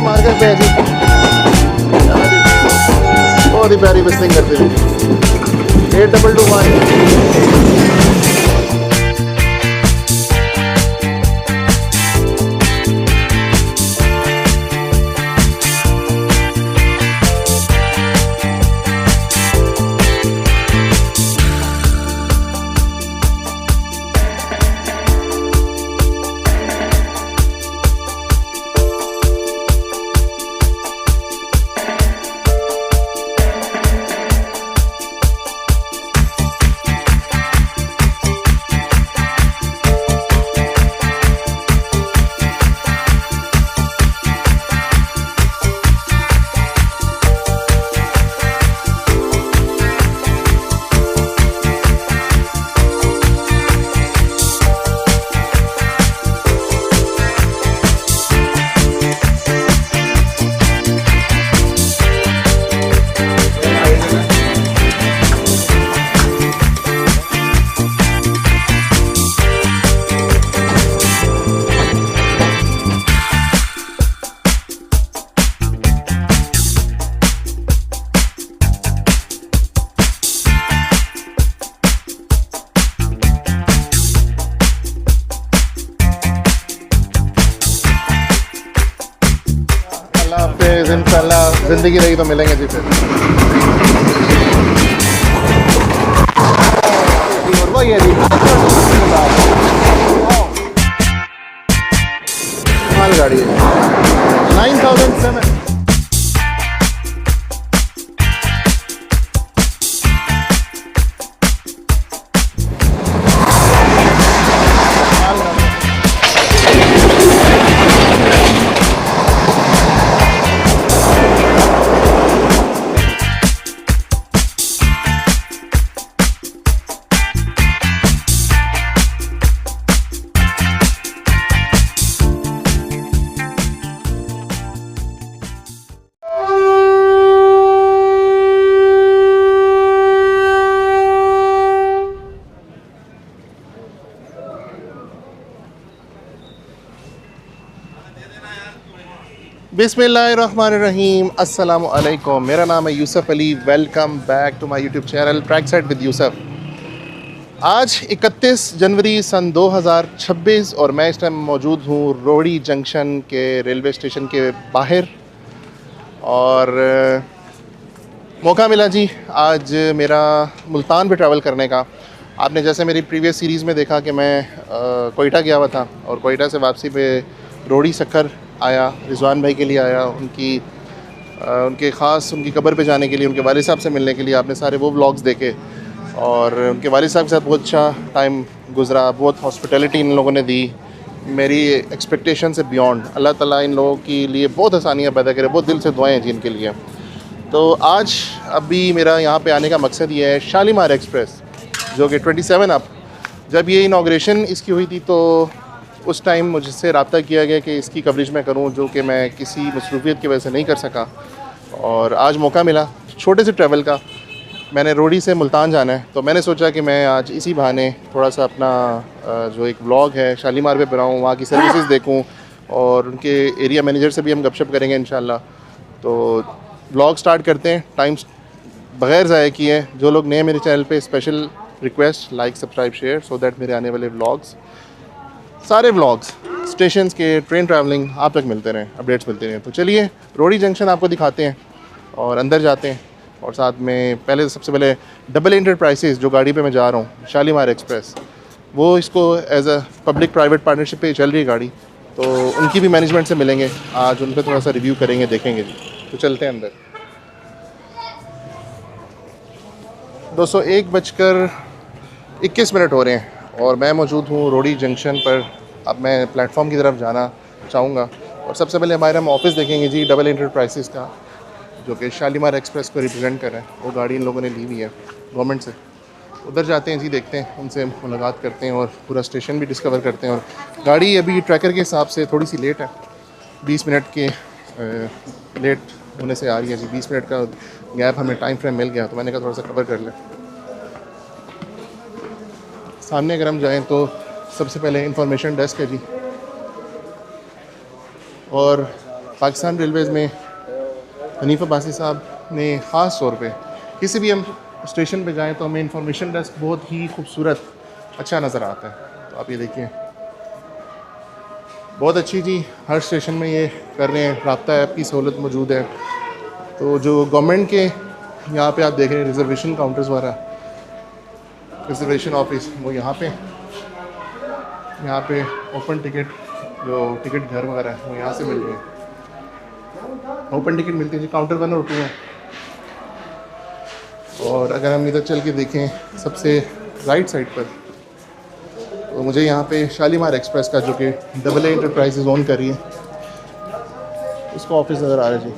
Market पे ऐसी बहुत ही प्यारी बिस्टिंग करते हैं 8221। इंशाल्लाह ज़िंदगी रही तो मिलेंगे जी फिर। और वो ये माल गाड़ी है 9007। बिस्मिल्लाहिर्रहमानिर्रहीम, अस्सलामु अलैकुम। मेरा नाम है Yusuf Ali. Welcome back to my YouTube channel track side with Yusuf. आज 31 जनवरी सन 2026 और मैं इस टाइम मौजूद हूँ रोहड़ी जंक्शन के रेलवे स्टेशन के बाहर। और मौका मिला जी आज मेरा मुल्तान पे ट्रैवल करने का। आपने जैसे मेरी प्रीवियस सीरीज़ में देखा कि मैं कोयटा गया हुआ था और कोयटा से वापसी पे रोहड़ी सक्कर आया, रिजवान भाई के लिए आया, उनके ख़ास उनकी कब्र पे जाने के लिए, उनके वालिद साहब से मिलने के लिए। आपने सारे वो व्लॉग्स देखे और उनके वालिद साहब के साथ बहुत अच्छा टाइम गुज़रा, बहुत हॉस्पिटैलिटी इन लोगों ने दी, मेरी एक्सपेक्टेशन से बियॉन्ड। अल्लाह ताला इन लोगों के लिए बहुत आसानियाँ पैदा करे, बहुत दिल से दुआएं हैं जी इनके लिए। तो आज अभी मेरा यहाँ पे आने का मकसद ये है, शालीमार एक्सप्रेस जो कि 27 अप, जब ये इनाग्रेशन इसकी हुई थी तो उस टाइम मुझसे रब्ता किया गया कि इसकी कवरेज मैं करूं, जो कि मैं किसी मसरूफियत की वजह से नहीं कर सका। और आज मौका मिला छोटे से ट्रैवल का। मैंने रोहड़ी से मुल्तान जाना है तो मैंने सोचा कि मैं आज इसी बहाने थोड़ा सा अपना जो एक व्लॉग है शालीमार पे बनाऊँ, वहाँ की सर्विसेज देखूँ और उनके एरिया मैनेजर से भी हम गपशप करेंगे इंशाल्लाह। तो व्लॉग स्टार्ट करते हैं टाइम बग़ैर ज़ाया किए। जो लोग नए मेरे चैनल पे, special request like subscribe share so that मेरे आने वाले व्लॉग्स सारे व्लॉग्स स्टेशंस के, ट्रेन ट्रैवलिंग आप तक मिलते रहें, अपडेट्स मिलते रहें। तो चलिए रोडी जंक्शन आपको दिखाते हैं और अंदर जाते हैं। और साथ में पहले सबसे पहले डबल एंटरप्राइजेस जो गाड़ी पे मैं जा रहा हूँ, शालीमार एक्सप्रेस, वो इसको as a public private partnership पे चल रही है गाड़ी, तो उनकी भी मैनेजमेंट से मिलेंगे आज, उन पर थोड़ा सा रिव्यू करेंगे, देखेंगे जी। तो चलते हैं अंदर। दोस्तों 1:21 हो रहे हैं और मैं मौजूद हूँ रोडी जंक्शन पर। अब मैं प्लेटफॉर्म की तरफ जाना चाहूँगा और सबसे पहले हमारे हम ऑफिस देखेंगे जी, डबल एंटरप्राइजेस का, जो कि शालीमार एक्सप्रेस को रिप्रेजेंट कर रहे हैं। वो गाड़ी इन लोगों ने ली हुई है गवर्नमेंट से। उधर जाते हैं जी, देखते हैं, उनसे मुलाकात करते हैं और पूरा स्टेशन भी डिस्कवर करते हैं। और गाड़ी अभी ट्रैकर के हिसाब से थोड़ी सी लेट है, 20 मिनट के लेट होने से आ रही है जी। 20 मिनट का गैप हमें टाइम फ्रेम मिल गया, तो मैंने कहा थोड़ा सा कवर कर लें। सामने अगर हम जाएं तो सबसे पहले इंफॉर्मेशन डेस्क है जी। और पाकिस्तान रेलवेज़ में हनीफ अब्बासी साहब ने ख़ास तौर पे किसी भी हम स्टेशन पे जाएं तो हमें इंफॉर्मेशन डेस्क बहुत ही खूबसूरत अच्छा नज़र आता है। तो आप ये देखिए, बहुत अच्छी जी, हर स्टेशन में ये कर रहे हैं, राब्ता ऐप की सहूलत मौजूद है। तो जो गवर्नमेंट के यहाँ पे आप देख रहे हैं रिजर्वेशन काउंटर्स वगैरह, रिजर्वेशन ऑफिस, वो यहाँ पे ओपन टिकट, जो टिकट घर वगैरह है वो यहाँ से मिल रही है। ओपन टिकट मिलती है जी, काउंटर 1 और 2 है। और अगर हम इधर चल के देखें सबसे राइट साइड पर, तो मुझे यहाँ पे शालीमार एक्सप्रेस का, जो कि डबल एंटरप्राइजेज ओन कर रही है, उसका ऑफिस नज़र आ रहा है जी।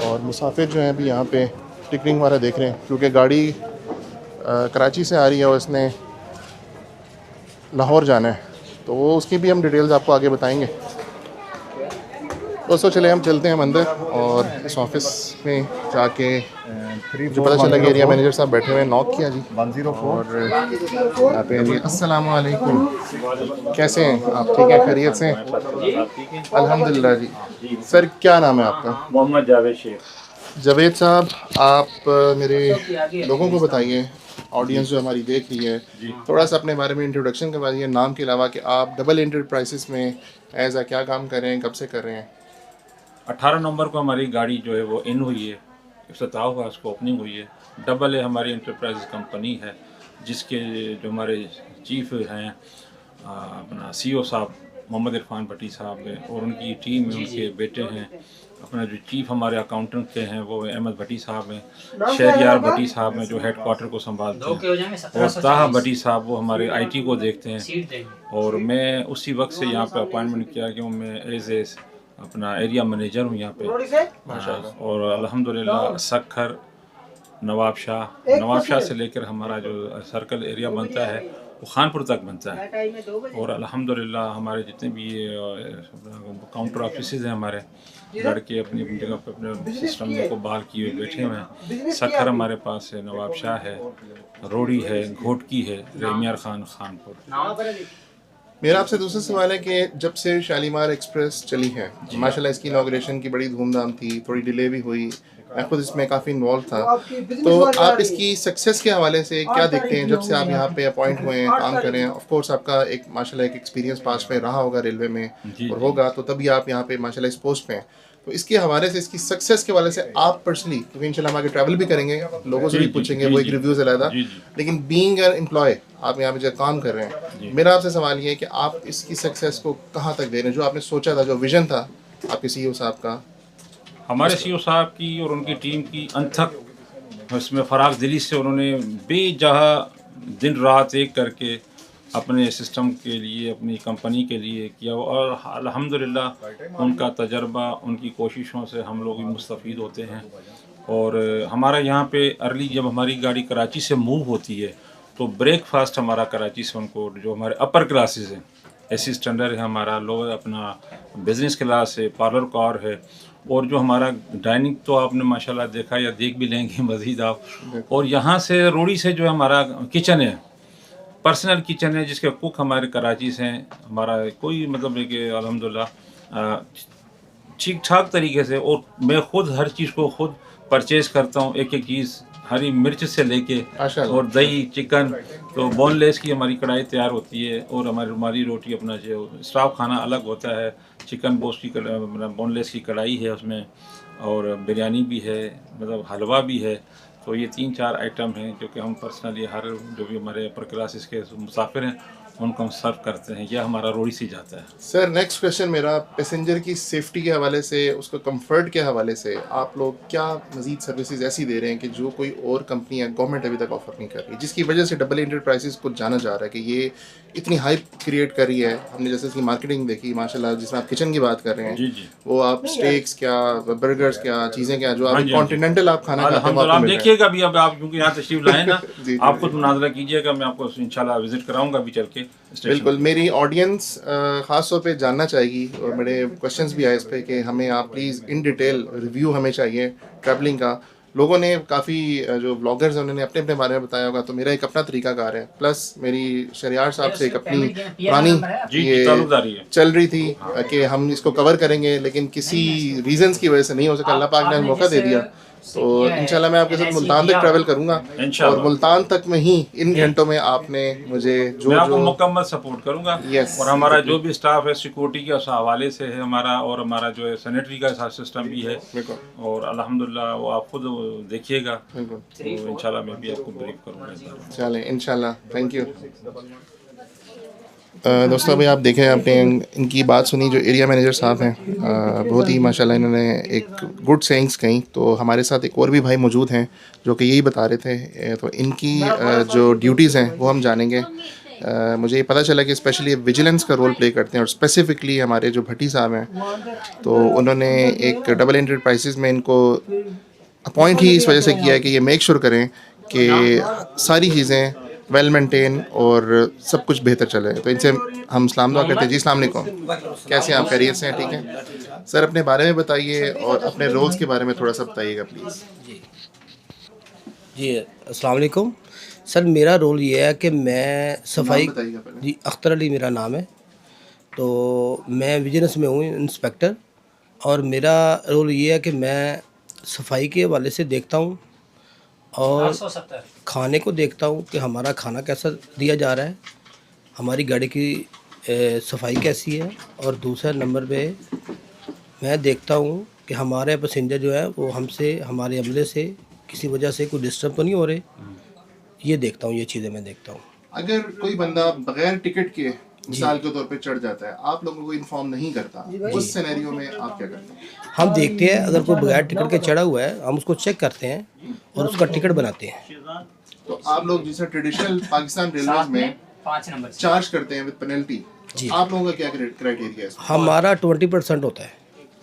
और मुसाफिर जो हैं अभी यहाँ पे टिकटिंग वाला देख रहे हैं, क्योंकि गाड़ी कराची से आ रही है और इसने लाहौर जाना है, तो वो उसकी भी हम डिटेल्स आपको आगे बताएंगे। दोस्तों चले हम चलते हैं हम अंदर और इस ऑफिस में जाके जो पता चला कि एरिया मैनेजर साहब बैठे हुए हैं, नॉक किया जी 104 और यहाँ पे जी। अस्सलाम वालेकुम, कैसे हैं आप? ठीक है, खैरियत से? अल्हम्दुलिल्लाह जी। सर क्या नाम है आपका? मोहम्मद जावेद शेख। जावेद साहब, आप मेरे लोगों को बताइए, ऑडियंस जो हमारी देख रही है, थोड़ा सा अपने बारे में इंट्रोडक्शन करवाइए, नाम के अलावा, कि आप डबल एंटरप्राइजेस में एज आ क्या काम कर रहे हैं, कब से कर रहे हैं? 18 नवंबर को हमारी गाड़ी जो है वो इन हुई है, इफ्तिताह हुआ, उसको ओपनिंग हुई है। डबल है हमारी इंटरप्राइज कंपनी है, जिसके जो हमारे चीफ हैं अपना CEO साहब मोहम्मद इरफान भट्टी साहब हैं, और उनकी टीम में उनके बेटे हैं। अपना जो चीफ हमारे अकाउंटेंट के हैं वो अहमद भट्टी साहब हैं, शहरियार भट्टी साहब हैं जो हेड क्वार्टर को संभालते हैं, और ताहा भट्टी साहब वो हमारे IT को देखते हैं। और मैं उसी वक्त से यहाँ पे अपॉइंटमेंट किया कि मैं एज अपना एरिया मैनेजर हूँ यहाँ पे। और अल्हम्दुलिल्लाह सखर, नवाब शाह से लेकर हमारा जो सर्कल एरिया बनता है वो खानपुर तक बनता है। और अल्हम्दुलिल्लाह हमारे जितने भी काउंटर ऑफिसेज हैं हमारे, लड़के अपनी अपनी जगह पर अपने सिस्टम को बहाल किए हुए बैठे हुए हैं। सखर हमारे पास है, नवाब शाह है, रोड़ी है, घोटकी है, रेमियार खान खानपुर। मेरा आपसे दूसरा सवाल है कि जब से शालीमार एक्सप्रेस चली है, माशाल्लाह इसकी इनॉग्रेशन की बड़ी धूमधाम थी, थोड़ी डिले भी हुई, मैं खुद इसमें काफ़ी इन्वॉल्व था, तो आप इसकी सक्सेस के हवाले से क्या देखते हैं? जब से आप यहाँ पे अपॉइंट हुए हैं, काम कर रहे हैं, ऑफ कोर्स आपका एक माशाल्लाह एक एक्सपीरियंस पास में रहा होगा रेलवे में और होगा, तो तभी आप यहाँ पे माशाल्लाह इस पोस्ट पे हैं। तो इसके हवाले से, इसकी सक्सेस के हवाले से आप पर्सनली, क्योंकि इंशाल्लाह हम आगे ट्रैवल भी करेंगे, लोगों से भी पूछेंगे, वो एक रिव्यूज़ अलग, लेकिन बीइंग एन एम्प्लॉय आप यहाँ पे जब काम कर रहे हैं, मेरा आपसे सवाल ये है कि आप इसकी सक्सेस को कहाँ तक दे रहे हैं? जो आपने सोचा था, जो विजन था आपके CEO साहब का, हमारे CEO साहब की और उनकी टीम की अनथक उसमें फराग दिली से उन्होंने बेजहा दिन रात एक करके अपने सिस्टम के लिए, अपनी कंपनी के लिए किया, और अल्हम्दुलिल्लाह उनका तजर्बा, उनकी कोशिशों से हम लोग भी मुस्तफ़ीद होते हैं। और हमारा यहाँ पे अर्ली जब हमारी गाड़ी कराची से मूव होती है तो ब्रेकफास्ट हमारा कराची से उनको, जो हमारे अपर क्लासेस हैं, AC स्टैंडर्ड है हमारा, लोअर अपना बिज़नेस क्लास है, पार्लर कार है, और जो हमारा डाइनिंग तो आपने माशाल्लाह देखा या देख भी लेंगे मज़ीद आप। और यहाँ से रोड़ी से जो हमारा किचन है, पर्सनल किचन है, जिसके कुक हमारे कराची से हैं। हमारा कोई मतलब है कि अल्हम्दुलिल्लाह ठीक ठाक तरीके से, और मैं ख़ुद हर चीज़ को खुद परचेज़ करता हूँ, एक एक चीज़ हरी मिर्च से लेके माशाल्लाह। और दही चिकन, तो बोनलेस की हमारी कढ़ाई तैयार होती है। और हमारी रुमाली रोटी अपना जो स्टाफ खाना अलग होता है, चिकन बोस्ट की बोनलेस की कढ़ाई है उसमें, और बिरयानी भी है, मतलब हलवा भी है। तो ये 3-4 आइटम हैं जो कि हम पर्सनली हर जो भी हमारे अपर क्लासेस के मुसाफिर हैं उनको हम सर्व करते हैं। यह हमारा रोटी से जाता है। सर नेक्स्ट क्वेश्चन मेरा पैसेंजर की सेफ्टी के हवाले से, उसको कंफर्ट के हवाले से आप लोग क्या मज़ीद सर्विसेज ऐसी दे रहे हैं कि जो कोई और कंपनी या गवर्नमेंट अभी तक ऑफर नहीं कर रही, जिसकी वजह से डबल एंटरप्राइजेस को जाना जा रहा है कि ये इतनी हाइप क्रिएट कर रही है। हमने जैसे इसकी मार्केटिंग देखी माशाल्लाह, जिसमें आप किचन की बात कर रहे हैं, जी जी, वो आप स्टेक्स क्या, बर्गर्स क्या, चीज़ें क्या, जो हाँ आप जी, हाँ जी। कॉन्टिनेंटल आप खाना खाते हैं वो अल्हम्दुलिल्लाह, आपको आप मिल रहा है। देखिएगा भी, अब आप क्योंकि यहाँ तशरीफ लाए ना, जी, आप खुद मुनाजरा कीजिएगा, मैं आपको इंशाल्लाह विजिट कराऊंगा अभी चल के स्टेशन। बिल्कुल। मेरी ऑडियंस ख़ास तौर पे जानना चाहेगी और मेरे क्वेश्चंस भी आए इस पे कि हमें आप प्लीज़ इन डिटेल रिव्यू हमें चाहिए ट्रैवलिंग का। लोगों ने काफ़ी जो ब्लॉगर्स हैं उन्होंने अपने अपने बारे में बताया होगा, तो मेरा एक अपना तरीकाकार है, प्लस मेरी शरियार साहब से एक अपनी पुरानी जी, ये ताल्लुकदारी है। चल रही थी कि हम इसको कवर करेंगे, लेकिन किसी रीजंस की वजह से नहीं हो सका। अल्लाह पाक ने मौका दे दिया, तो इंशाल्लाह मैं आपके साथ मुल्तान तक ट्रैवल करूंगा और इंशाल्लाह मुल्तान तक में ही इन घंटों में आपने मुझे जो मैं आपको जो मुकम्मल सपोर्ट करूंगा। Yes, और हमारा exactly. जो भी स्टाफ है सिक्योरिटी के उस हवाले से है हमारा, और हमारा जो है सैनिटरी का सारा सिस्टम भी है, बिल्कुल और अल्हम्दुलिल्लाह वो आप खुद देखिएगा, बिल्कुल। तो इंशाल्लाह मैं भी आपको ब्रीफ करूँगा इस बारे में। चलें इंशाल्लाह, थैंक यू। दोस्तों अभी आप देखें, आपने इनकी बात सुनी, जो एरिया मैनेजर साहब हैं, बहुत ही माशाल्लाह इन्होंने एक गुड सेइंग्स कहीं। तो हमारे साथ एक और भी भाई मौजूद हैं जो कि यही बता रहे थे, तो इनकी जो ड्यूटीज़ हैं वो हम जानेंगे। मुझे ये पता चला कि स्पेशली विजिलेंस का रोल प्ले करते हैं, और स्पेसिफिकली हमारे जो भट्टी साहब हैं, तो उन्होंने एक डबल एंटरप्राइजेज़ में इनको अपॉइंट ही इस वजह से किया है कि ये मेक श्योर करें कि सारी चीज़ें वेल मेंटेन और सब कुछ बेहतर चले। तो इनसे हम सलाम दुआ करते हैं। जी अस्सलाम वालेकुम, कैसे हैं आप? खैरियत से हैं? ठीक है सर, अपने बारे में बताइए और अपने रोल्स के बारे में थोड़ा सा बताइएगा प्लीज़। जी अस्सलाम वालेकुम सर, मेरा रोल ये है कि मैं सफाई, बताइएगा पहले। जी अख्तर अली मेरा नाम है। तो मैं विजिलेंस में हूँ इंस्पेक्टर, और मेरा रोल ये है कि मैं सफाई के हवाले से देखता हूँ और खाने को देखता हूँ कि हमारा खाना कैसा दिया जा रहा है, हमारी गाड़ी की सफाई कैसी है, और दूसरा नंबर पे मैं देखता हूँ कि हमारे पैसेंजर जो है वो हमसे, हमारे अमले से किसी वजह से कोई डिस्टर्ब तो नहीं हो रहे। ये देखता हूँ, ये चीज़ें मैं देखता हूँ। अगर कोई बंदा बगैर टिकट के मिसाल के तौर पे चढ़ जाता है, आप लोगों को इन्फॉर्म नहीं करता, उस सिनेरियो में आप क्या करते हैं? हम देखते हैं, अगर कोई बगैर टिकट के चढ़ा हुआ है हम उसको चेक करते हैं और उसका टिकट बनाते हैं। तो आप लोग जैसे ट्रेडिशनल पाकिस्तान रेलवे में 5 नंबर चार्ज करते हैं विद पेनल्टी, जी। आप लोगों का क्या क्राइटेरिया है? हमारा 20% होता है।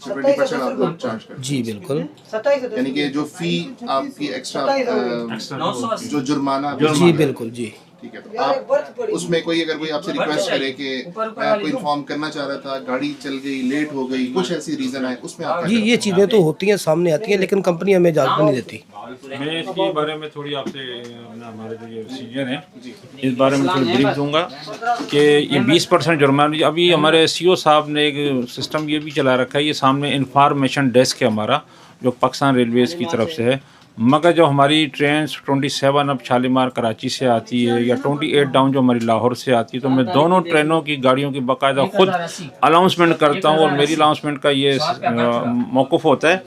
20% आप लोग चार्ज करते जी बिल्कुल, हैं, यानी कि जो फी आपकी एक्स्ट्रा जो जुर्माना, जी बिल्कुल, जी ठीक है। तो आप उसमें कोई अगर कोई आपसे रिक्वेस्ट करे कि मैं आपको इन्फॉर्म करना चाह रहा था, गाड़ी चल गई, लेट हो गई, कुछ ऐसी रीज़न है, उसमें आप जी, ये चीज़ें तो होती हैं, सामने आती हैं, लेकिन कंपनी हमें इजाज़त नहीं देती। मैं इसके बारे में थोड़ी आपसे हमारे जो ये सीनियर हैं इस बारे में थोड़ी ब्रीफ दूंगा कि ये 20% जुर्माना, अभी हमारे सीओ साहब ने एक सिस्टम ये भी चला रखा है, ये सामने इंफॉर्मेशन डेस्क है हमारा जो पाकिस्तान रेलवेज़ की तरफ से है। मगर जो हमारी ट्रेन 27 अब शालीमार कराची से आती है, या 28 डाउन जो हमारी लाहौर से आती है, तो मैं दोनों ट्रेनों की गाड़ियों की बाकायदा खुद अनाउंसमेंट करता हूँ। और मेरी अनाउंसमेंट का ये मौक़िफ़ होता है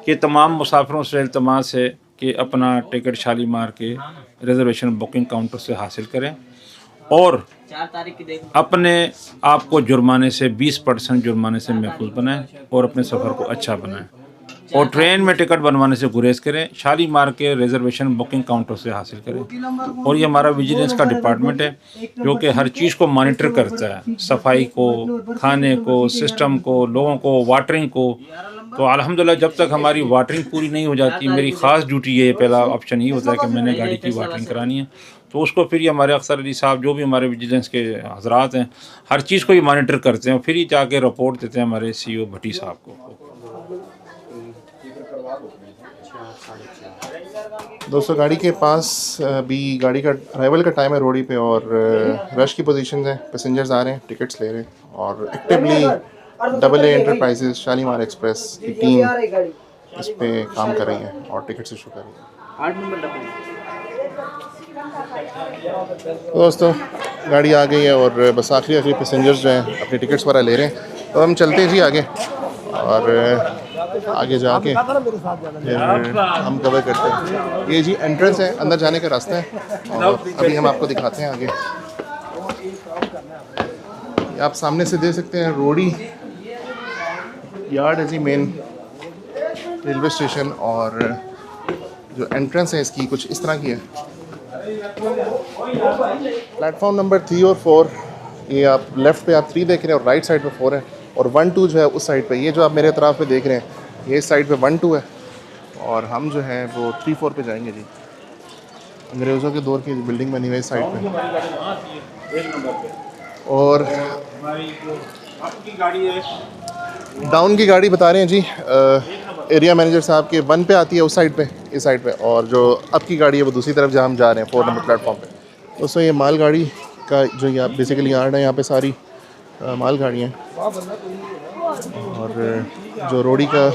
कि तमाम मुसाफिरों से इल्तमास है कि अपना टिकट शालीमार के रिजर्वेशन बुकिंग काउंटर से हासिल करें, और अपने आप को जुर्माने से 20% जुर्माने से महफूज बनाएं, और अपने सफ़र को अच्छा बनाएं, और ट्रेन में टिकट बनवाने से गुरेज करें, शालीमार के रिजर्वेशन बुकिंग काउंटर से हासिल करें। और ये हमारा विजिलेंस का डिपार्टमेंट है जो कि हर चीज़ को मॉनिटर करता है, सफाई को, खाने को, सिस्टम को, लोगों को, वाटरिंग को। तो अल्हम्दुलिल्लाह जब तक हमारी वाटरिंग पूरी नहीं हो जाती, मेरी ख़ास ड्यूटी ये पहला ऑप्शन ये होता है कि मैंने गाड़ी की वाटरिंग करानी है, तो उसको फिर ये हमारे अख्तर अली साहब जो भी हमारे विजिलेंस के हजरात हैं हर चीज़ को ये मॉनिटर करते हैं, फिर ही जाके रिपोर्ट देते हैं हमारे सीईओ भट्टी साहब को। दोस्तों गाड़ी के पास भी गाड़ी का अराइवल का टाइम है रोडी पे, और रश की पोजीशंस हैं, पैसेंजर्स आ रहे हैं, टिकट्स ले रहे हैं, और actively double A enterprises Shalimar express की टीम इस पे काम कर रही है और टिकट्स इशू कर रही है। 8 नंबर डब्बे में। दोस्तों गाड़ी आ गई है और बस आखिरी पैसेंजर्स जो हैं अपनी टिकट्स वगैरह ले रहे हैं, तो हम चलते हैं जी आगे और आगे जाके फिर हम कवर करते हैं। ये जी एंट्रेंस है, अंदर जाने का रास्ता है और अभी हम आपको दिखाते हैं आगे। ये आप सामने से देख सकते हैं रोडी यार्ड है जी, मेन रेलवे स्टेशन, और जो एंट्रेंस है इसकी कुछ इस तरह की है। प्लेटफॉर्म नंबर 3 और 4, ये आप लेफ़्ट पे आप 3 देख रहे हैं और राइट साइड पे 4 है, और 1 2 जो है उस साइड पे, ये जो आप मेरे तरफ पे देख रहे हैं ये इस साइड पे 1 2 है, और हम जो है वो 3 4 पे जाएंगे जी। अंग्रेज़ों के दौर की बिल्डिंग बनी हुई है इस साइड पे। और डाउन की गाड़ी बता रहे हैं जी एरिया मैनेजर साहब के 1 पे आती है उस साइड पे, इस साइड पे, और जो अब की गाड़ी है वो दूसरी तरफ जहाँ हम जा रहे हैं 4 नंबर प्लेटफॉर्म पे। दोस्तों ये माल गाड़ी का जो ये आप बेसिकली यार्ड है, यहाँ पे सारी माल गाड़ियाँ हैं, और जो रोडी का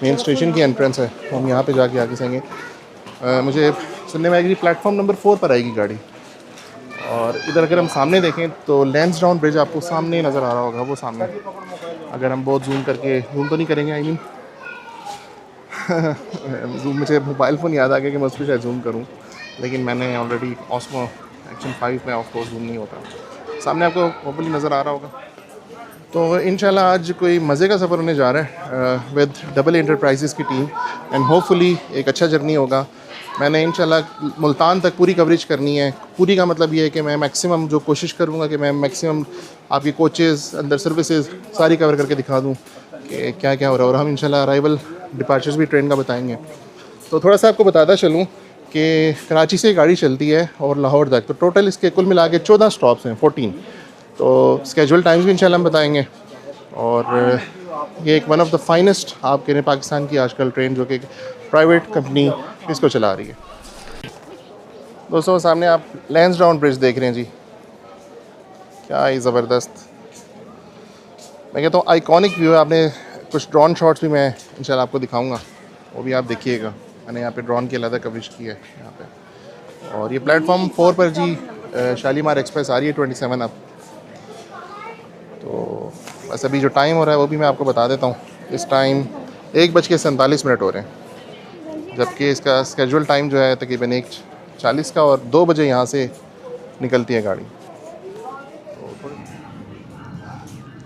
मेन स्टेशन की एंट्रेंस है हम यहाँ पे जाके आगे सकेंगे। मुझे सुनने में आएगी प्लेटफॉर्म नंबर 4 पर आएगी गाड़ी, और इधर अगर हम सामने देखें तो लैंसडाउन ब्रिज आपको सामने नज़र आ रहा होगा, वो सामने। अगर हम बहुत जूम करके, जूम तो नहीं करेंगे आई मीन जूम, मुझे मोबाइल फ़ोन याद आ गया कि मैं उस पर शायद जूम करूँ, लेकिन मैंने ऑलरेडी ऑस्मो एक्शन 5 में ऑफ कोर्स जूम नहीं होता। सामने आपको होपफुली नज़र आ रहा होगा। तो इंशाल्लाह आज कोई मज़े का सफ़र होने जा रहा है विद डबल एंटरप्राइजेज़ की टीम, एंड होपफुली एक अच्छा जर्नी होगा। मैंने इंशाल्लाह मुल्तान तक पूरी कवरेज करनी है। पूरी का मतलब ये है कि मैं मैक्सिमम जो कोशिश करूँगा कि मैं मैक्सिमम आपकी कोचेज़, अंदर सर्विसेज सारी कवर करके दिखा दूँ कि क्या क्या हो रहा है, और हम इंशाल्लाह अराइवल डिपार्चर्स भी ट्रेन का बताएंगे। तो थोड़ा सा आपको बताता चलूँ कि कराची से गाड़ी चलती है और लाहौर तक, तो टोटल इसके कुल मिला के 14 स्टॉप्स हैं, 14। तो स्केजुअल टाइम्स भी इंशाल्लाह हम बताएंगे, और ये एक वन ऑफ द फाइनेस्ट आप कह रहे हैं पाकिस्तान की आजकल ट्रेन, जो कि प्राइवेट कंपनी इसको चला रही है। दोस्तों सामने आप लैंसडाउन ब्रिज देख रहे हैं जी, क्या ही ज़बरदस्त, मैं कहता हूँ आइकॉनिक व्यू है। आपने कुछ ड्रोन शॉट्स भी मैं इंशाल्लाह आपको दिखाऊंगा, वो भी आप देखिएगा। मैंने यहाँ पे ड्रोन की अलग कवरेज की है यहाँ पे। और ये प्लेटफॉर्म 4 पर जी शालीमार एक्सप्रेस आ रही है 27 अब। तो बस अभी जो टाइम हो रहा है वो भी मैं आपको बता देता हूँ। इस टाइम 1:47 हो रहे हैं, जबकि इसका स्केजुअल टाइम जो है तकरीबन 1:40 का, और 2 बजे यहाँ से निकलती है गाड़ी।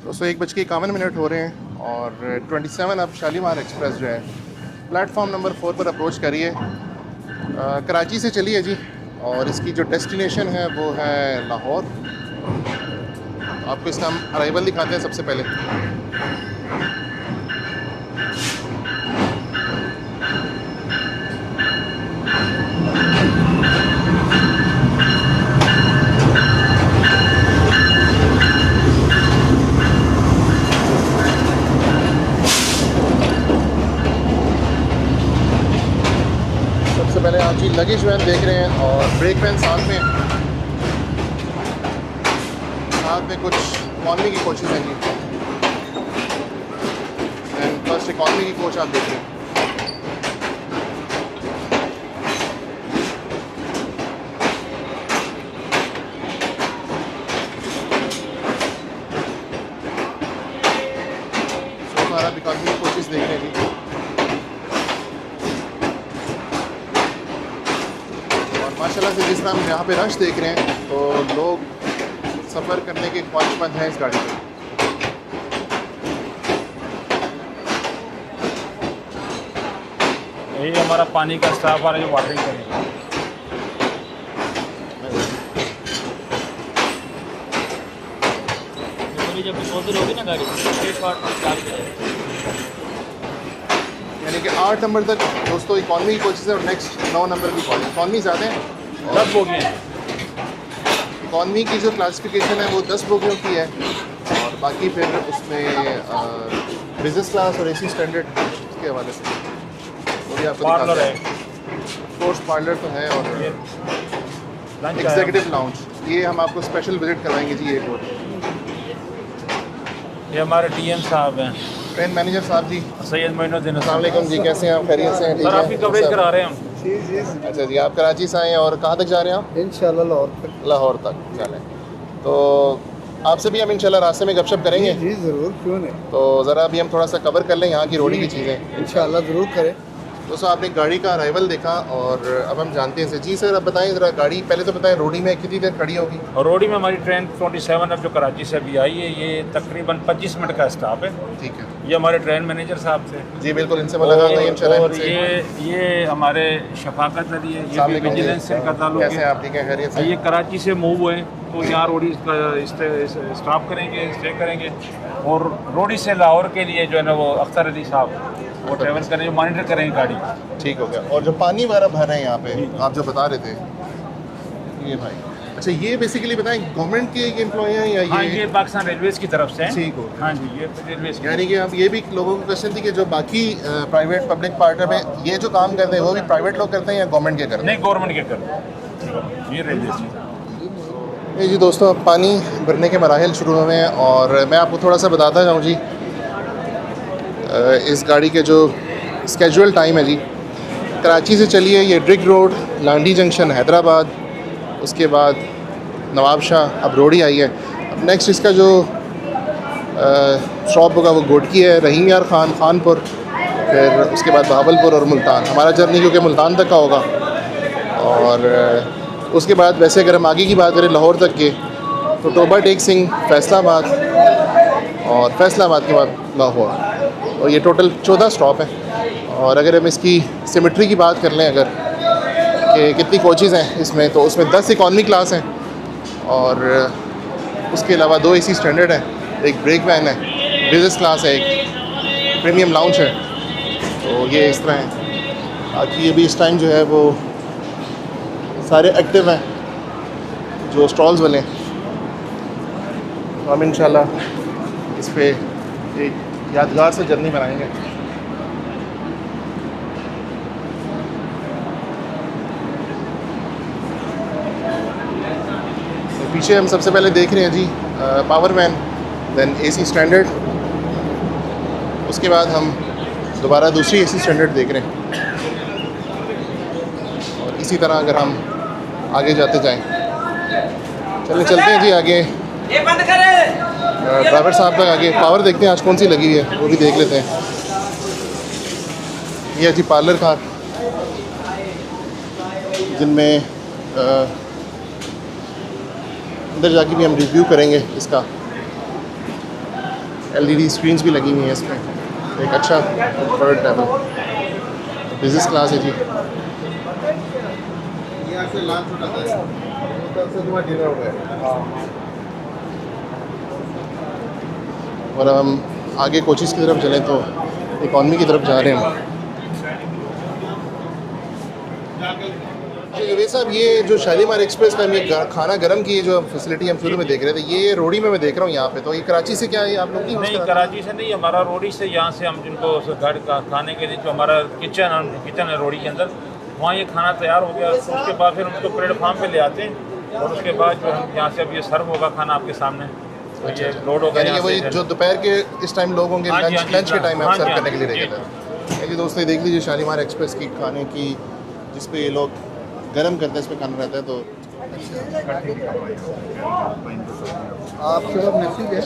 दोस्तों 1:51 हो रहे हैं और 27 अब शालीमार एक्सप्रेस जो है प्लेटफॉर्म नंबर 4 पर अप्रोच करिए। कराची से चली है जी, और इसकी जो डेस्टिनेशन है वो है लाहौर। आपको इसका हम अराइवल दिखाते हैं सबसे पहले। सबसे पहले आप जी लगेज वैन देख रहे हैं, और ब्रेक वैन साथ में कुछ इकॉनमी की कोचेज़ हैं जी, एंड फर्स्ट इकॉनमी की कोच आप देख रहे हैं। सो सारा इकॉनमी की कोचेज़ देख रहे हैं जी। और माशाल्लाह से जिस तरह हम यहाँ पे रश देख रहे हैं, तो लोग सफ़र करने के ख्वाहिशमंद हैं इस गाड़ी में। यही हमारा पानी का स्टाफ आ रहा है जो वाटरिंग करेगा। जब डिस्पोजल होगी ना गाड़ी, यानी कि 8 नंबर तक दोस्तों इकॉनमी की कोचेज़ है, और नेक्स्ट 9 नंबर की कोचेज़। इकॉनमी ज़्यादा है, 10 बोगियाँ हैं। इकॉनमी की जो क्लासिफिकेशन है वो 10 बोगियों की है, और बाकी फिर उसमें बिजनेस क्लास और एसी स्टैंडर्ड के हवाले से वो भी आपको पार्लर है, कोर्स पार्लर तो है, और एग्जीक्यूटिव लाउंज, ये हम आपको स्पेशल विजिट करवाएंगे जी एयरपोर्ट। ये हमारे डीएम साहब हैं, ट्रेन मैनेजर साहब जी। सैयद मोइनुद्दीन। अस्सलाम वालेकुम जी, कैसे हैं आप? खैरियत से हैं? सर आपकी कवरेज करा रहे हैं हम। जी जी अच्छा जी, आप कराची से आए हैं और कहाँ तक जा रहे हैं आप? इंशाल्लाह लाहौर तक। लाहौर तक चलें। तो आपसे भी हम इंशाल्लाह रास्ते में गपशप करेंगे। जी ज़रूर, क्यों नहीं। तो ज़रा अभी हम थोड़ा सा कवर कर लें यहाँ की रोडी की चीज़ें। इंशाल्लाह ज़रूर करें। दोस्तों आपने गाड़ी का अराइवल देखा और अब हम जानते हैं जी सर, अब बताएं ज़रा गाड़ी पहले तो बताएं रोडी में कितनी देर खड़ी होगी? और रोडी में हमारी ट्रेन 27 अब जो कराची से अभी आई है, ये तकरीबन 25 मिनट का स्टॉप है। ठीक है ये हमारे ट्रेन मैनेजर साहब थे। जी, बिल्कुल इनसे मुलाकात हुई इंशाल्लाह और इनसे। ये हमारे शफाकत अली है, ये अस्सलाम भी वालेकुम जी। विजिलेंस से इनका ताल्लुक कैसे हैं है। आप? ठीक है, खैरियत से? ये कराची से मूव हुए तो यहाँ रोडी का स्टॉप करेंगे, स्टे करेंगे और रोडी से लाहौर के लिए जो है ना वो अख्तर अली साहब वो ट्रैवल करेंगे, मॉनिटर करेंगे गाड़ी। ठीक हो गया। और जो पानी वगैरह भर रहे हैं यहाँ पे, आप जो बता रहे थे ये भाई, अच्छा ये बेसिकली बताएं गवर्नमेंट के ये एम्प्लॉय हैं या हाँ, ये पाकिस्तान रेलवेज की तरफ से है। ठीक हो गया। हाँ जी, ये रेलवेज की। यानी कि अब ये भी लोगों को क्वेश्चन थी कि जो बाकी प्राइवेट पब्लिक पार्टनर में ये जो काम करते हैं वो भी प्राइवेट लोग करते हैं या गवर्नमेंट के करते हैं? नहीं, गवर्नमेंट के कर, ये रेलवेज की। ये जी दोस्तों, अब पानी भरने के मराहल शुरू हुए हैं और मैं आपको थोड़ा सा बताता जाऊँ जी इस गाड़ी के जो स्केजुअल टाइम है जी। कराची से चलिए ये ड्रिग रोड, लांडी जंक्शन हैदराबाद, उसके बाद नवाब शाह, अब रोडी आई है। अब नेक्स्ट इसका जो स्टॉप होगा वो गोडकी है, रहीम यार खान, खानपुर, फिर उसके बाद बहावलपुर और मुल्तान। हमारा जर्नी क्योंकि मुल्तान तक का होगा और उसके बाद वैसे अगर हम आगे की बात करें लाहौर तक के तो टोबा टेक सिंह, फैसलाबाद और फैसलाबाद के बाद लाहौर, और ये टोटल 14 स्टॉप है। और अगर हम इसकी सिमेट्री की बात कर लें अगर कि कितनी कोचेज़ हैं इसमें, तो उसमें 10 इकॉनमी क्लास हैं और उसके अलावा 2 AC स्टैंडर्ड है, एक ब्रेक वैन है, बिजनेस क्लास है, एक प्रीमियम लाउंज है। तो ये इस तरह है। बाकी अभी इस टाइम जो है वो सारे एक्टिव हैं जो स्टॉल्स वाले हैं। तो हम इंशाल्लाह इस पे एक यादगार से जर्नी बनाएंगे। तो पीछे हम सबसे पहले देख रहे हैं जी power van, then AC standard, उसके बाद हम दोबारा दूसरी AC स्टैंडर्ड देख रहे हैं। और इसी तरह अगर हम आगे जाते जाएं, चलते हैं जी आगे, ड्राइवर साहब तक आगे पावर देखते हैं आज कौन सी लगी हुई है, वो भी देख लेते हैं। ये है जी पार्लर कार, जिनमें अंदर जाके भी हम रिव्यू करेंगे इसका। LED स्क्रीन्स भी लगी हुई हैं इसमें, एक अच्छा कंफर्ट लेवल, बिजनेस क्लास है जी। और अब हम आगे कोचिस की तरफ चलें तो इकॉनमी की तरफ जा रहे हैं। जवेद साहब, ये जो शालीमार एक्सप्रेस का ये खाना गर्म की जो फैसिलिटी हम शुरू में देख रहे थे, ये रोडी में मैं देख रहा हूँ यहाँ पे, तो ये कराची से क्या है आप लोग नहीं, कराची से नहीं, हमारा रोडी से यहाँ से हम जिनको गाड़ी का खाने के लिए जो हमारा किचन है रोडी के अंदर, वहाँ ये खाना तैयार हो गया। तो उसके बाद फिर हम उसको प्लेटफार्म पे ले आते हैं और उसके बाद जो हम यहाँ से अब ये सर्व होगा खाना आपके सामने। तो ये लोड होगा, यानी कि वही जो दोपहर के इस टाइम लोग होंगे, हाँ जी, हाँ जी, लंच के टाइम में हाँ सर्व जी, करने के लिए हाँ जी, रहेगा। ये जी दोस्तों, ये देख लीजिए शालीमार एक्सप्रेस की खाने की, जिस पे ये लोग गर्म करते हैं, इस पे खाना रहता है। तो आप सिर्फ नसीब है।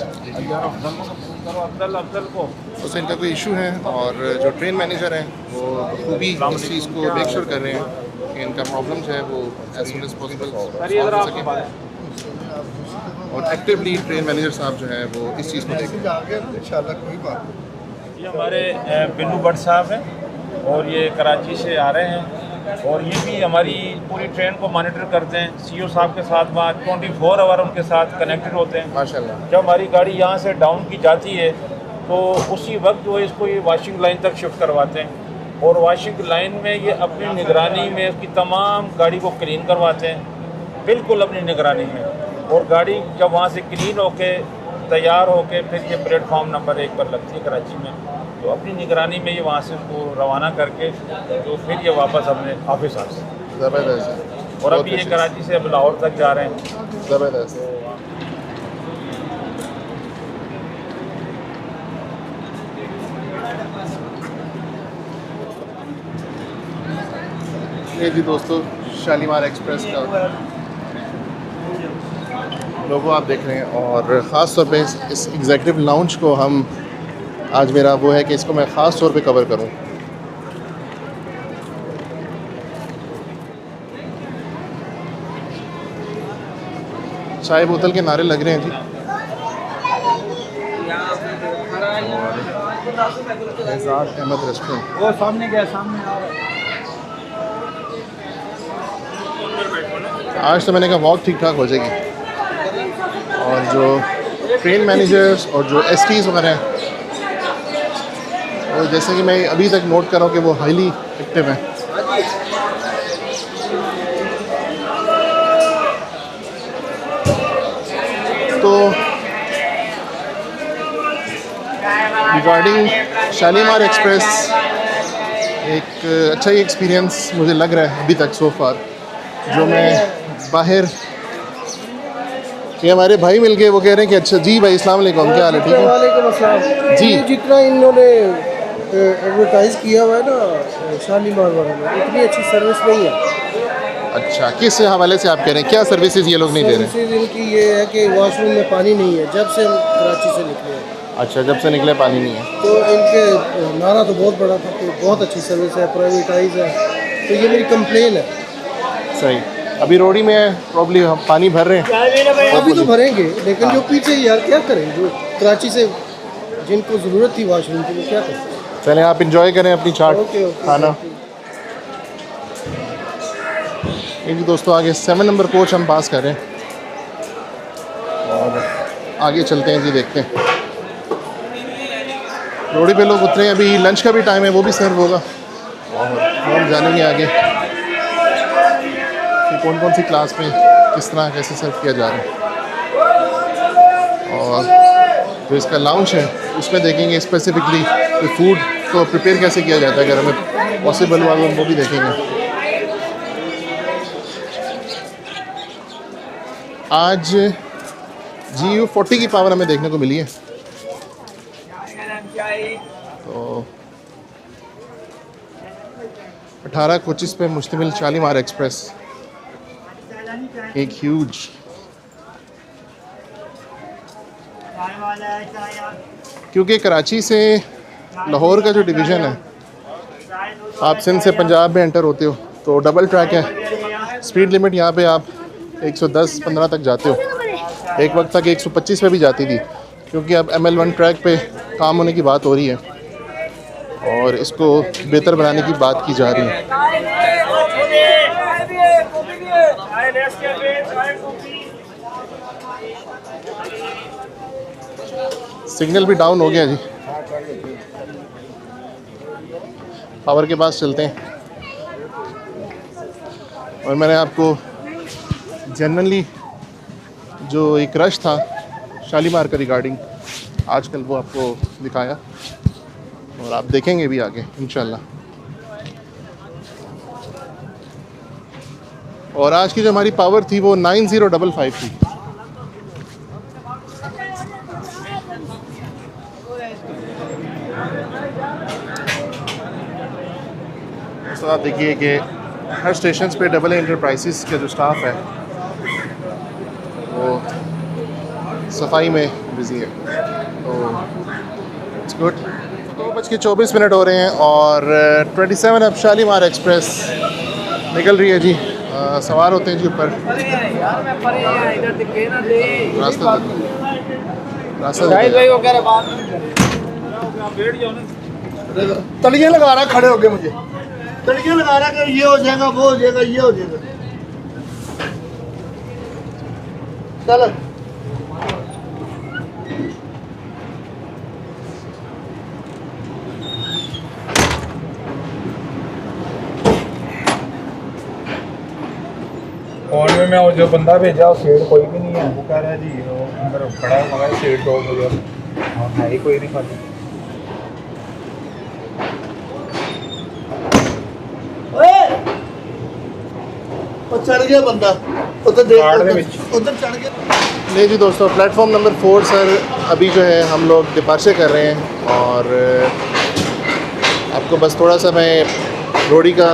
अफजल को उससे इनका कोई इशू है और जो ट्रेन मैनेजर हैं वो खूबी इस चीज़ को मेक श्योर कर रहे हैं कि इनका प्रॉब्लम जो है वो as soon as possible solve हो सके। और एक्टिवली ट्रेन मैनेजर साहब जो है वो इस चीज़ को देख रहे हैं। आ गया इंशाल्लाह, कोई बात नहीं। ये हमारे बिन्नू भट्ट साहब हैं और ये कराची से आ रहे हैं और ये भी हमारी पूरी ट्रेन को मॉनिटर करते हैं। CEO साहब के साथ वहाँ 24 आवर उनके साथ कनेक्टेड होते हैं। माशाल्लाह। जब हमारी गाड़ी यहाँ से डाउन की जाती है तो उसी वक्त वो इसको ये वॉशिंग लाइन तक शिफ्ट करवाते हैं और वॉशिंग लाइन में ये अपनी निगरानी में उसकी तमाम गाड़ी को क्लीन करवाते हैं, बिल्कुल अपनी निगरानी में। और गाड़ी जब वहाँ से क्लीन होके तैयार होके फिर ये प्लेटफॉर्म नंबर 1 पर लगती है कराची में, तो अपनी निगरानी में ये वहाँ से उसको रवाना करके तो फिर ये वापस अपने ऑफिस आ सकते। ज़बरदस्त। और अभी ये कराची से अब लाहौर तक जा रहे हैं। ज़बरदस्त। ये जी दोस्तों शालीमार एक्सप्रेस का लोगो आप देख रहे हैं, और ख़ास तौर पे इस एग्जीक्यूटिव लाउंज को हम आज मेरा वो है कि इसको मैं ख़ास तौर पे कवर करूं। चाय बोतल के नारे लग रहे हैं जी। एजाज अहमद रेस्टोरेंट, वो सामने गया, सामने आ रहा है। आज तो मैंने कहा वॉक ठीक ठाक हो जाएगी, और जो ट्रेन मैनेजर्स और जो एसटीज वगैरह हैं वो जैसे कि मैं अभी तक नोट कर रहा हूँ कि वो हाईली एक्टिव हैं। तो रिगार्डिंग शालीमार एक्सप्रेस एक अच्छा ही एक्सपीरियंस मुझे लग रहा है अभी तक सो फार। जो मैं बाहर, ये हमारे भाई मिल गए, वो कह रहे हैं कि अच्छा जी भाई अस्सलाम वालेकुम, क्या हाल है? ठीक है जी। जितना इन्होंने एडवर्टाइज किया हुआ है ना शालीमार वाले में, इतनी अच्छी सर्विस नहीं है। अच्छा, किस हवाले से आप कह रहे हैं, क्या सर्विसेज ये लोग नहीं दे रहे? सर्विसेज इनकी ये है कि वॉशरूम में पानी नहीं है जब से हम कराची से निकले हैं। अच्छा, जब से निकले पानी नहीं है। तो इनके नारा तो बहुत बड़ा था कि बहुत अच्छी सर्विस है, प्राइवेटाइज है, तो ये मेरी कंप्लेन है। सही। अभी रोडी में प्रॉब्ली हम पानी भर रहे हैं, अभी तो भरेंगे, लेकिन जो पीछे यार क्या करें, जो कराची से जिनको ज़रूरत थी वॉशरूम की वो क्या करें। चलें आप इंजॉय करें अपनी चाट ओके खाना। ये जी दोस्तों आगे 7 नंबर कोच हम पास कर रहे हैं, और आगे चलते हैं जी, देखते हैं। रोडी पे लोग उतरे हैं, अभी लंच का भी टाइम है, वो भी सर्व होगा, और हम जानेंगे आगे कि कौन कौन सी क्लास में किस तरह कैसे सर्व किया जा रहा है। और जो इसका लाउंज है उसमें देखेंगे स्पेसिफिकली फूड को प्रिपेयर कैसे किया जाता है, अगर हमें पॉसिबल हुआ तो वो भी देखेंगे। आज GU40 की पावर हमें देखने को मिली है। तो 18 कोचेस पे मुश्तमिल शालीमार एक्सप्रेस एक ह्यूज, क्योंकि कराची से लाहौर का जो डिवीज़न है, आप सिंध से पंजाब में एंटर होते हो तो डबल ट्रैक है। स्पीड लिमिट यहाँ पे आप 110-15 तक जाते हो, एक वक्त तक 125 पे भी जाती थी, क्योंकि अब ML1 ट्रैक पे काम होने की बात हो रही है और इसको बेहतर बनाने की बात की जा रही है। सिग्नल भी डाउन हो गया जी, पावर के पास चलते हैं। और मैंने आपको जनरली जो एक रश था शालीमार का रिगार्डिंग आजकल वो आपको दिखाया, और आप देखेंगे भी आगे इंशाल्लाह। और आज की जो हमारी पावर थी वो 9055 थी। तो आप देखिए कि हर स्टेशन पे डबल एंटरप्राइजेस के जो स्टाफ है वो सफाई में बिजी है, तो इट्स गुड। 2:24 हो रहे हैं और 27 अब शालीमार एक्सप्रेस निकल रही है जी। सवार होते हैं जी ऊपर, तलिए लगा रहा, खड़े हो गए मुझे तलिए लगा रहा कि ये हो जाएगा, वो हो जाएगा, ये हो जाएगा। चल फोन में मैं वो जो बंदा भेजा वो सेठ कोई भी नहीं है, वो कह रहा है जी वो अंदर खड़ा है, मगर सेठ दो मुझे है ही कोई नहीं खाली। चढ़ गया बंदा उधर, देख उधर चढ़ गया। नहीं जी दोस्तों, प्लेटफॉर्म नंबर 4 सर अभी जो है हम लोग डिपार्चर कर रहे हैं, और आपको बस थोड़ा सा मैं रोडी का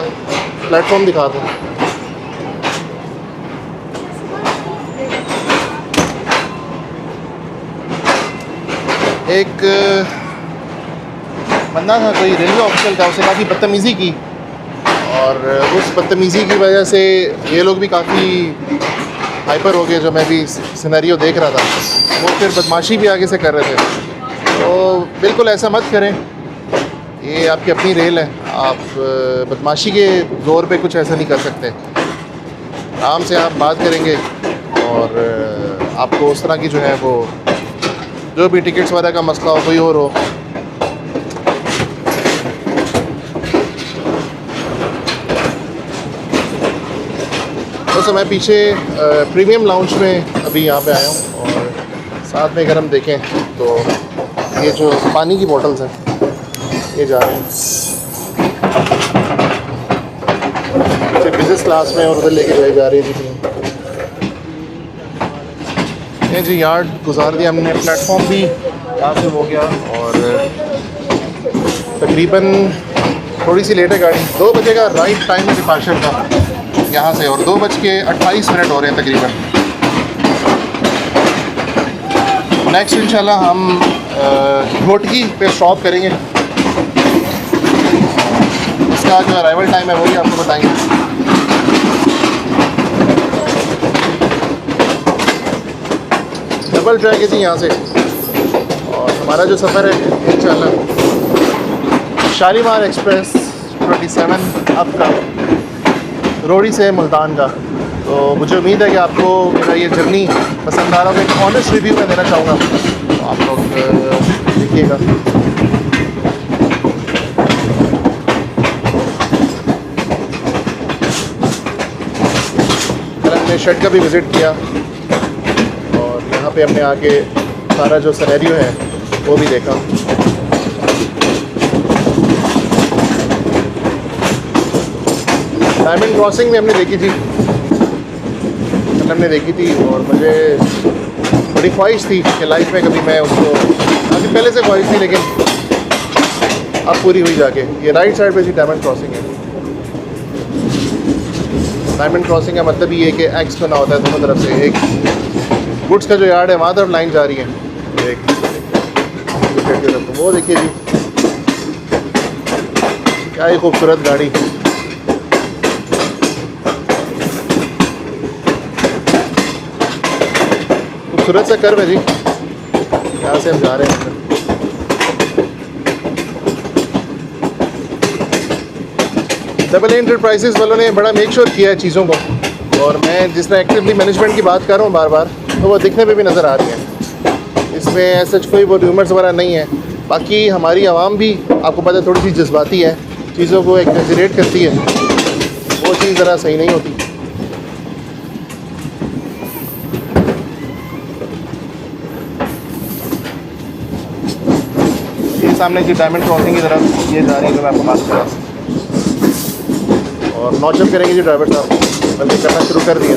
प्लेटफॉर्म दिखा दूँ। एक बंदा था कोई रेलवे ऑफिसर का, उसने काफ़ी बदतमीज़ी की और उस बदतमीज़ी की वजह से ये लोग भी काफ़ी हाइपर हो गए। जो मैं भी सिनेरियो देख रहा था, वो फिर बदमाशी भी आगे से कर रहे थे। तो बिल्कुल ऐसा मत करें, ये आपकी अपनी रेल है, आप बदमाशी के ज़ोर पे कुछ ऐसा नहीं कर सकते। आराम से आप बात करेंगे और आपको उस तरह की जो है वो जो भी टिकट्स वगैरह का मसला हो, कोई और हो, तो मैं पीछे प्रीमियम लाउंज में अभी यहाँ पे आया हूँ। और साथ में अगर हम देखें तो ये जो पानी की बोतल्स हैं ये जा रहे हैं बिजनेस क्लास में और उधर लेके जाई जा रही थी टीम। ये जी यार्ड गुजार दिया हमने, प्लेटफॉर्म भी यहाँ से हो गया और तकरीबन थोड़ी सी लेट है गाड़ी। 2 बजे का राइट टाइम है डिपार्चर का यहाँ से और 2:28 हो रहे हैं तकरीबन। नेक्स्ट इंशाल्लाह हम घोटकी पे स्टॉप करेंगे, इसका जो अराइवल टाइम है वो भी आपको बताएंगे। डबल ट्रैक है जी यहाँ से और हमारा जो सफ़र है इंशाल्लाह शालीमार एक्सप्रेस 27 अप का रोड़ी से मुल्तान का। तो मुझे उम्मीद है कि आपको मेरा ये जर्नी पसंद आ रहा होगा। एक ऑनेस्ट रिव्यू मैं देना चाहूँगा, तो आप लोग देखिएगा। कल हमने शेड का भी विज़िट किया और यहाँ पे हमने आके सारा जो सिनेरियो है वो भी देखा। डायमंड क्रॉसिंग में हमने देखी थी, हमने देखी थी और मुझे बड़ी ख्वाहिश थी कि लाइफ में कभी मैं उसको, काफ़ी पहले से ख्वाहिश थी लेकिन अब पूरी हुई जाके। ये राइट साइड पे जी डायमंड क्रॉसिंग है। डायमंड क्रॉसिंग का मतलब ये है कि एक्स बना होता है दोनों तरफ से। एक गुड्स का जो यार्ड है वहाँ तरफ लाइन जा रही है, एक वो देखिए जी, क्या ही खूबसूरत गाड़ी। खूबसूरत सा कर्व है जी, यहाँ से हम जा रहे हैं। डबल ए एंटरप्राइजेज़ वालों ने बड़ा मेक श्योर किया है चीज़ों को, और मैं जिस तरह एक्टिवली मैनेजमेंट की बात कर रहा हूँ बार बार, तो वो दिखने पे भी नज़र आ रही है। इसमें ऐसा कोई वो र्यूमर्स वगैरह नहीं है। बाकी हमारी आवाम भी आपको पता है थोड़ी सी जज्बाती है, चीज़ों को एक्सैजरेट करती है, वो चीज़ ज़रा सही नहीं होती। सामने की डायमंड क्रॉसिंग की तरफ ये जा रही है, तो मैं आपको बात कर रहा हूँ। और नॉचअप करेंगे जी ड्राइवर साहब, बल्कि करना शुरू कर दिया।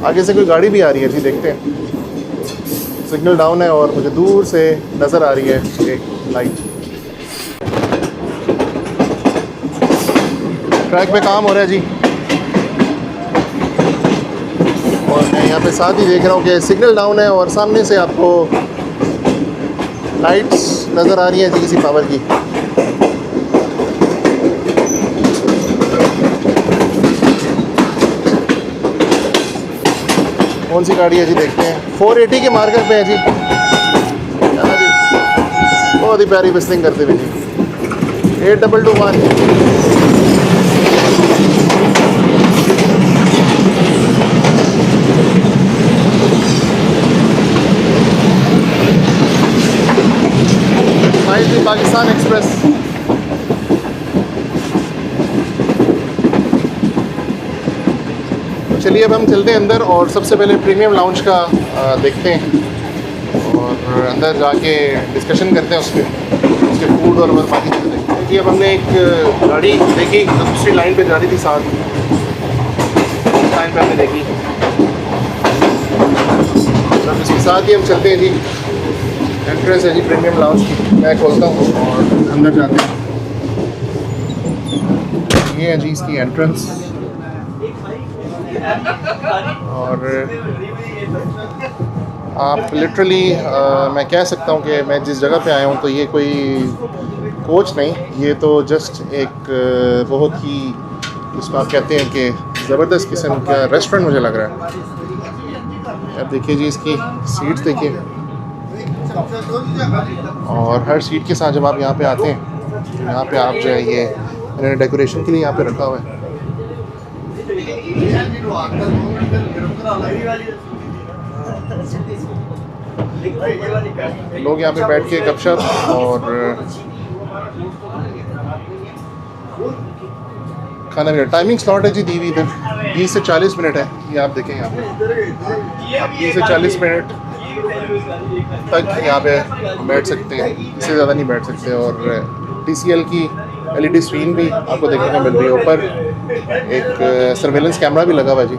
आगे से कोई गाड़ी भी आ रही है जी, देखते हैं। सिग्नल डाउन है और मुझे दूर से नज़र आ रही है एक लाइट। ट्रैक पे काम हो रहा है जी, और मैं यहाँ पे साथ ही देख रहा हूँ कि सिग्नल डाउन है और सामने से आपको लाइट्स नज़र आ रही हैं जी किसी पावर की। कौन सी गाड़ी है जी, देखते हैं। 480 के मार्कर पे है जी, जी बहुत ही प्यारी विस्लिंग करते हुए जी। 8221 पाकिस्तान एक्सप्रेस। तो चलिए अब हम चलते हैं अंदर और सबसे पहले प्रीमियम लाउंज का देखते हैं और अंदर जाके डिस्कशन करते हैं उसके फूड और बाकी चीज़ें देखते हैं जी। अब हमने एक गाड़ी देखी तो दूसरी लाइन पे जा रही थी, साथ लाइन पे हमने देखी, तो इसके साथ ही हम चलते हैं जी एंट्रेंस है जी प्रीमियम लाउंज की। मैं खोलता हूँ और अंदर जाते हैं। ये है जी इसकी एंट्रेंस। और आप लिटरली मैं कह सकता हूँ कि मैं जिस जगह पे आया हूँ तो ये कोई कोच नहीं, ये तो जस्ट एक बहुत ही जिसको आप कहते हैं कि ज़बरदस्त किस्म का रेस्टोरेंट मुझे लग रहा है। अब देखिए जी इसकी सीट्स देखिए, और हर सीट के साथ जब आप यहाँ पे आते हैं तो यहाँ पे आप जो है ये मैंने डेकोरेशन के लिए यहाँ पे रखा हुआ है। लोग यहाँ पे बैठ के गपशप और खाना भी। टाइमिंग स्लॉट है जी दी हुई इधर 20 से 40 मिनट है। ये आप देखें यहाँ पे आप 20 से 40 मिनट तक यहाँ पे बैठ सकते हैं, इससे ज़्यादा नहीं बैठ सकते। और TCL की LED स्क्रीन भी आपको देखने को मिल रही है। ऊपर एक सर्वेलेंस कैमरा भी लगा हुआ है जी।